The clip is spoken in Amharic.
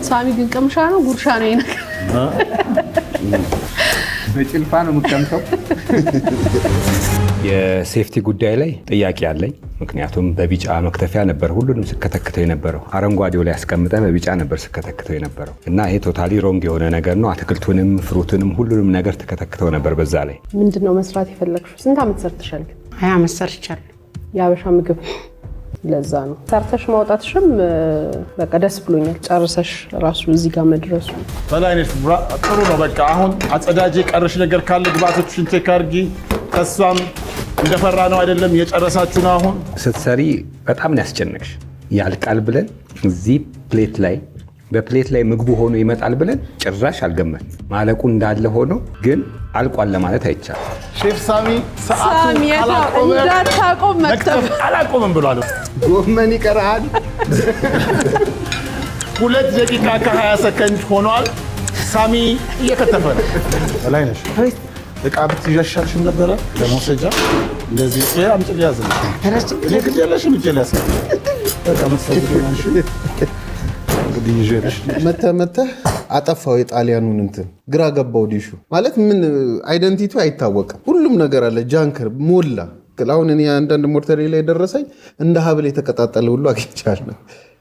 ሳሚ ግን ቅምሻ ነው ጉርሻ ነው ይነካ በጭልፋ ነው የምትቀምሰው። የሴፍቲ ጉዳይ ላይ ጥያቄ አለኝ። ምክንያቱም በቢጫ መክተፊያ ነበር ሁሉንም ስከተክተው የነበረው። አረንጓዴው ላይ አስቀምጠ በቢጫ ነበር ስከተክተው የነበረው እና ይሄ ቶታሊ ሮንግ የሆነ ነገር ነው። አትክልቱንም ፍሩትንም ሁሉንም ነገር ተከተክተው ነበር። በዛ ላይ ምንድነው መስራት የፈለግሽው? ስንት ዓመት ሰርተሻል? 20 ዓመት ሰርቻለሁ። የአበሻ ምግብ ለዛ ነው ሰርተሽ ማውጣትሽም በቃ ደስ ብሎኛል። ጨርሰሽ ራሱ እዚህ ጋር መድረሱ በላይነሽ ጥሩ ነው። በቃ አሁን አጸዳጅ ቀርሽ ነገር ካለ ግባቶችን ቼክ አድርጊ። ከሷም እንደፈራ ነው አይደለም የጨረሳችሁ ነው። አሁን ስትሰሪ በጣም ነው ያስጨነቅሽ። ያልቃል ብለን እዚህ ፕሌት ላይ በፕሌት ላይ ምግቡ ሆኖ ይመጣል ብለን ጭራሽ አልገመት። ማለቁ እንዳለ ሆኖ ግን አልቋል ለማለት አይቻልም። ሼፍ ሳሚ ሳሚ እንዳታቆም መክተፍ አላቆምም ብሏል። ጎመን ይቀራል። 2 ደቂቃ ከ20 ሰከንድ ሆኗል። ሳሚ እየከተፈ ነው። በላይነሽ እቃ ብትይሻልሽም ነበረ ለመውሰጃ እንደዚህ አምጥል ያዝልኝ። ለግድ ያለሽም እጄ ላይ ያስቀምጥ በቃ መስፈልግናሽ እንግዲህ ይዤልሽ መተህ አጠፋው። የጣሊያኑን እንትን ግራ ገባው። ዲሹ ማለት ምን አይደንቲቲው አይታወቅም። ሁሉም ነገር አለ። ጃንከር ሞላ። አሁን እኔ አንዳንድ ሞርተሪ ላይ ደረሰኝ እንደ ሀብል የተቀጣጠለ ሁሉ አግኝቻለሁ።